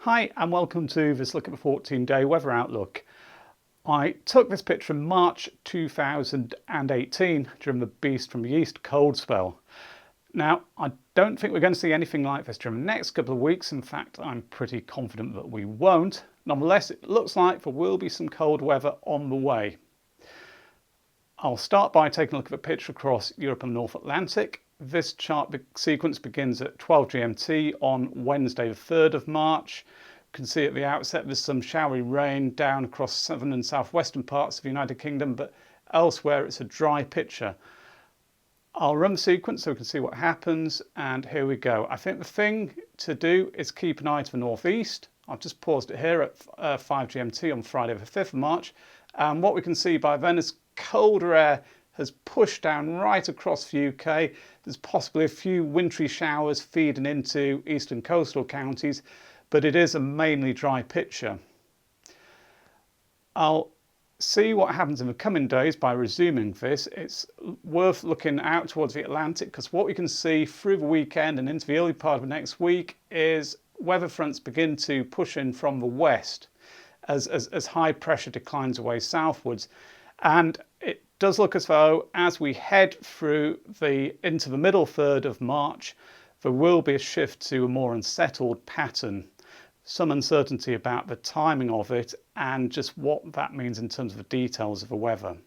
Hi and welcome to this look at the 14-day weather outlook. I took this picture in March 2018 during the Beast from the East cold spell. Now, I don't think we're going to see anything like this during the next couple of weeks. In fact, I'm pretty confident that we won't. Nonetheless, it looks like there will be some cold weather on the way. I'll start by taking a look at the picture across Europe and the North Atlantic. This chart sequence begins at 12 GMT on Wednesday the 3rd of March. You can see at the outset there's some showery rain down across southern and southwestern parts of the United Kingdom, but elsewhere it's a dry picture. I'll run the sequence so we can see what happens, and here we go. I think the thing to do is keep an eye to the northeast. I've just paused it here at 5 GMT on Friday the 5th of March, and what we can see by then is colder air has pushed down right across the UK. There's possibly a few wintry showers feeding into eastern coastal counties, but it is a mainly dry picture. I'll see what happens in the coming days by resuming this. It's worth looking out towards the Atlantic because what we can see through the weekend and into the early part of the next week is weather fronts begin to push in from the west as high pressure declines away southwards. And it does look as though as we head through into the middle third of March, there will be a shift to a more unsettled pattern. Some uncertainty about the timing of it and just what that means in terms of the details of the weather.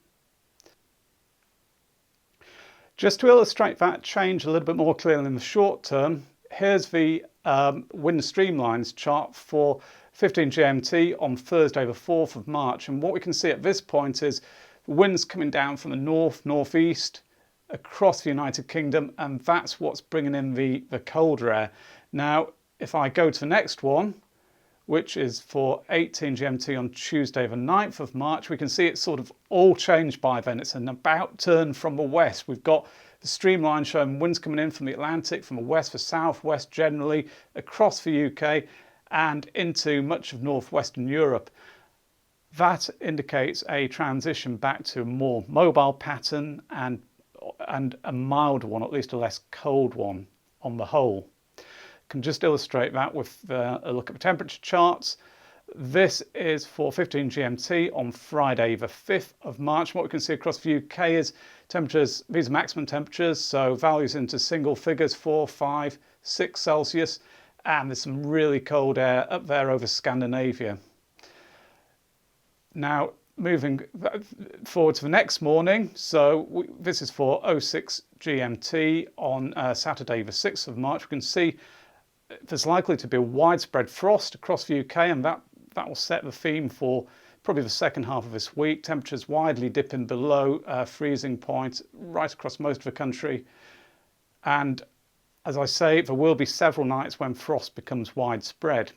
Just to illustrate that change a little bit more clearly in the short term, here's the wind streamlines chart for 15 GMT on Thursday the 4th of March, and what we can see at this point is winds coming down from the northeast across the United Kingdom, and that's what's bringing in the colder air. Now, if I go to the next one, which is for 18 GMT on Tuesday the 9th of March, we can see it's sort of all changed by then. It's an about turn from the west. We've got the streamline showing winds coming in from the Atlantic, from the west for southwest generally, across the UK and into much of northwestern Europe. That indicates a transition back to a more mobile pattern and a milder one, at least a less cold one on the whole. Can just illustrate that with a look at the temperature charts. This is for 15 GMT on Friday the 5th of March. What we can see across the UK is temperatures, these are maximum temperatures, so values into single figures, 4, 5, 6 Celsius, and there's some really cold air up there over Scandinavia. Now, moving forward to the next morning, so this is for 06 GMT on Saturday the 6th of March. We can see there's likely to be a widespread frost across the UK, and that will set the theme for probably the second half of this week. Temperatures widely dipping below freezing point right across most of the country. And as I say, there will be several nights when frost becomes widespread.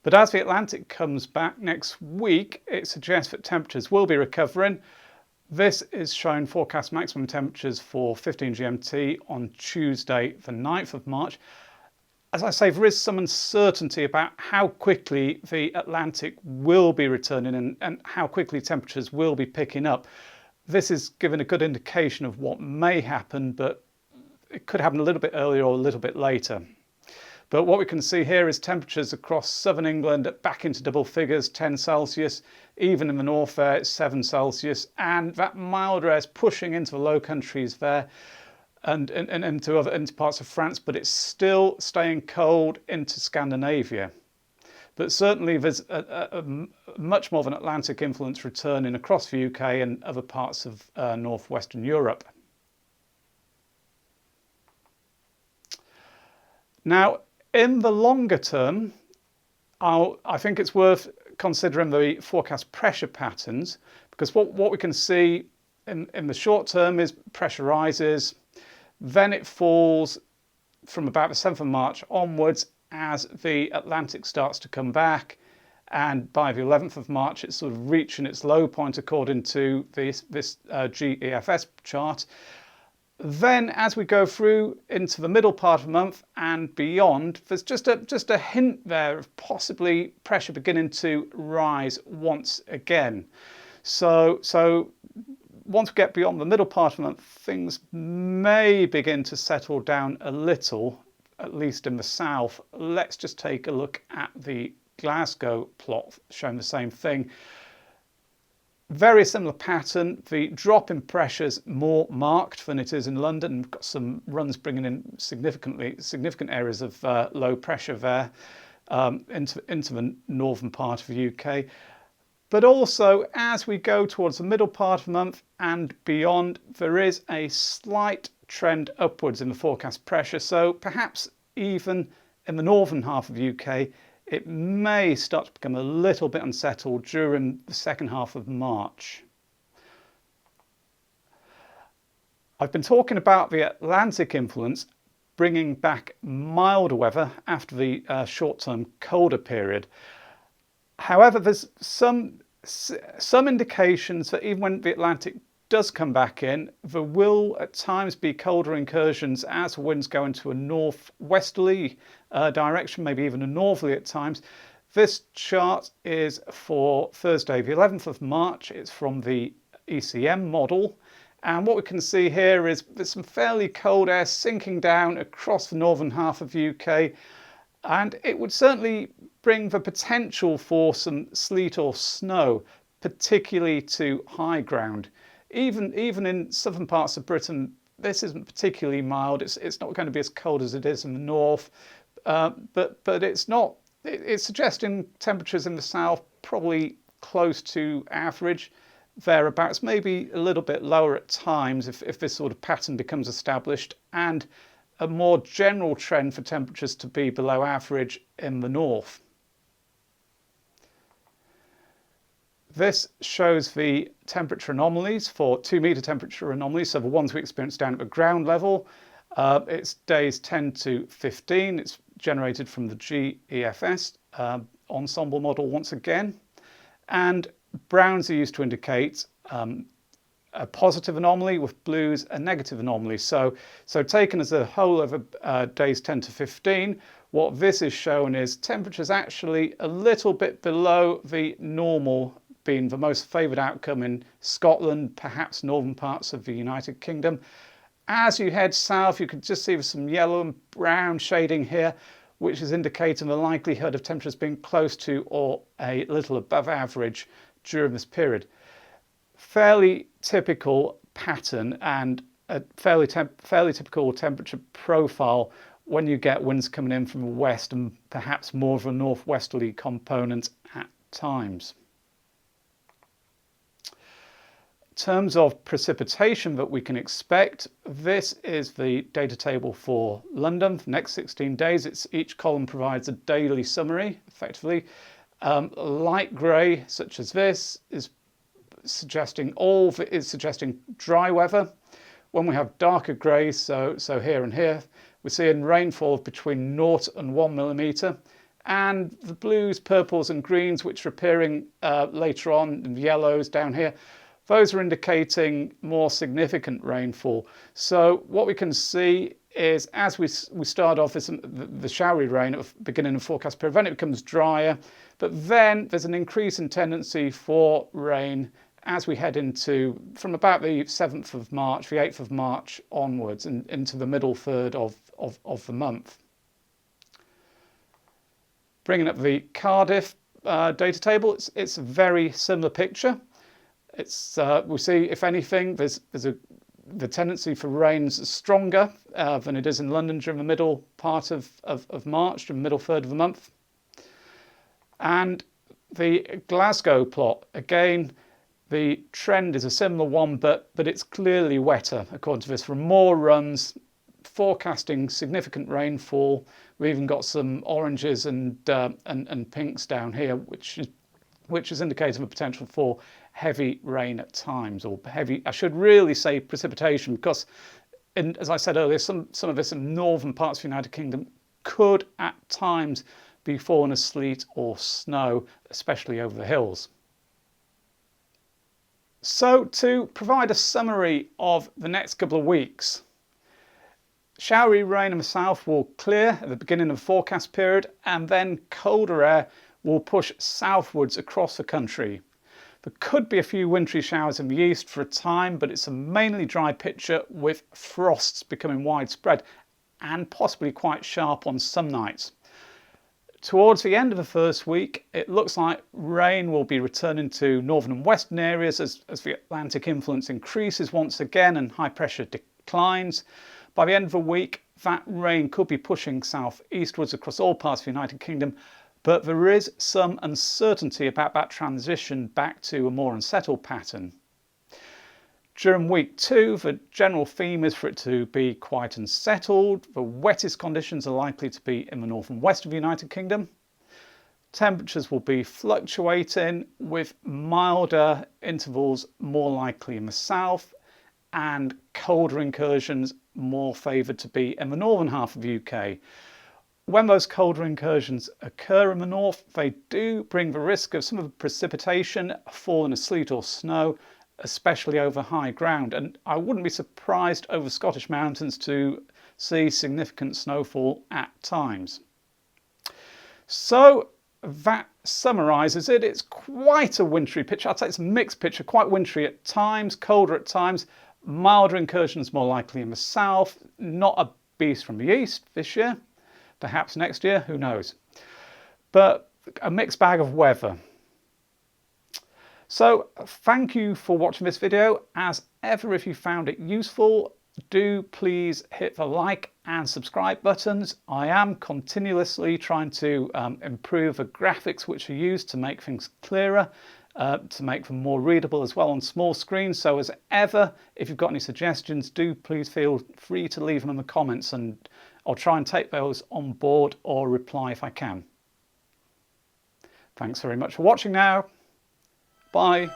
But as the Atlantic comes back next week, it suggests that temperatures will be recovering. This is showing forecast maximum temperatures for 15 GMT on Tuesday the 9th of March. As I say, there is some uncertainty about how quickly the Atlantic will be returning and how quickly temperatures will be picking up. This is giving a good indication of what may happen, but it could happen a little bit earlier or a little bit later. But what we can see here is temperatures across southern England back into double figures, 10 Celsius, even in the north there it's 7 Celsius, and that milder air is pushing into the Low Countries there and into parts of France, but it's still staying cold into Scandinavia. But certainly there's a much more of an Atlantic influence returning across the UK and other parts of northwestern Europe. Now, in the longer term, I think it's worth considering the forecast pressure patterns, because what we can see in the short term is pressure rises, then it falls from about the 7th of March onwards as the Atlantic starts to come back, and by the 11th of March it's sort of reaching its low point according to this GEFS chart. Then as we go through into the middle part of the month and beyond, there's just a hint there of possibly pressure beginning to rise once again. So once we get beyond the middle part of the month, things may begin to settle down a little. at least in the south. Let's just take a look at the Glasgow plot showing the same thing. Very similar pattern. The drop in pressure is more marked than it is in London. We've got some runs bringing in significant areas of low pressure there into the northern part of the UK. But also, as we go towards the middle part of the month and beyond, there is a slight trend upwards in the forecast pressure. So perhaps even in the northern half of the UK, it may start to become a little bit unsettled during the second half of March. I've been talking about the Atlantic influence bringing back milder weather after the short-term colder period. However, there's some indications that even when the Atlantic does come back in, there will at times be colder incursions as winds go into a northwesterly direction, maybe even a northerly at times. This chart is for Thursday, the 11th of March. It's from the ECM model. And what we can see here is there's some fairly cold air sinking down across the northern half of the UK. And it would certainly bring the potential for some sleet or snow, particularly to high ground. Even in southern parts of Britain, this isn't particularly mild. It's not going to be as cold as it is in the north, but it's not. It's suggesting temperatures in the south probably close to average, thereabouts, maybe a little bit lower at times if this sort of pattern becomes established, and a more general trend for temperatures to be below average in the north. This shows the temperature anomalies for 2 metre temperature anomalies, so the ones we experience down at the ground level. It's days 10 to 15. It's generated from the GEFS ensemble model once again. And browns are used to indicate a positive anomaly, with blues a negative anomaly. So taken as a whole over days 10 to 15, what this is showing is temperatures actually a little bit below the normal, being the most favoured outcome in Scotland, perhaps northern parts of the United Kingdom. As you head south, you can just see some yellow and brown shading here, which is indicating the likelihood of temperatures being close to or a little above average during this period. Fairly typical pattern and a fairly typical temperature profile when you get winds coming in from the west and perhaps more of a northwesterly component at times. In terms of precipitation that we can expect, this is the data table for London for the next 16 days. Each column provides a daily summary, effectively. Light grey, such as this, is suggesting dry weather. When we have darker greys, so here and here, we're seeing rainfall of between 0 and 1 millimetre. And the blues, purples and greens, which are appearing later on, and yellows down here, those are indicating more significant rainfall. So what we can see is, as we start off as the showery rain at the beginning of the forecast period, then it becomes drier, but then there's an increase in tendency for rain as we head into, from about the 7th of March, the 8th of March onwards, and into the middle third of the month. Bringing up the Cardiff data table, it's a very similar picture. We see, if anything, the tendency for rain's stronger than it is in London during the middle part of March, during the middle third of the month. And the Glasgow plot, again, the trend is a similar one, but it's clearly wetter, according to this, from more runs, forecasting significant rainfall. We've even got some oranges and pinks down here, which is indicative of potential for heavy rain at times, or heavy, I should really say precipitation, because as I said earlier, some of this in northern parts of the United Kingdom could at times be falling as sleet or snow, especially over the hills. So to provide a summary of the next couple of weeks, showery rain in the south will clear at the beginning of the forecast period, and then colder air will push southwards across the country. There could be a few wintry showers in the east for a time, but it's a mainly dry picture with frosts becoming widespread. and possibly quite sharp on some nights. Towards the end of the first week, it looks like rain will be returning to northern and western areas as the Atlantic influence increases once again and high pressure declines. By the end of the week, that rain could be pushing southeastwards across all parts of the United Kingdom, but there is some uncertainty about that transition back to a more unsettled pattern. During week 2, the general theme is for it to be quite unsettled. The wettest conditions are likely to be in the north and west of the United Kingdom. Temperatures will be fluctuating with milder intervals more likely in the south and colder incursions more favoured to be in the northern half of the UK. When those colder incursions occur in the north, they do bring the risk of some of the precipitation, falling of sleet or snow, especially over high ground, and I wouldn't be surprised over the Scottish mountains to see significant snowfall at times. So that summarises it. It's quite a wintry picture. I'd say it's a mixed picture, quite wintry at times, colder at times, milder incursions more likely in the south, not a beast from the east this year, perhaps next year, who knows, but a mixed bag of weather. So thank you for watching this video. As ever, if you found it useful, do please hit the like and subscribe buttons. I am continuously trying to improve the graphics which are used to make things clearer, to make them more readable as well on small screens. So as ever, if you've got any suggestions, do please feel free to leave them in the comments and I'll try and take those on board or reply if I can. Thanks very much for watching now. Bye.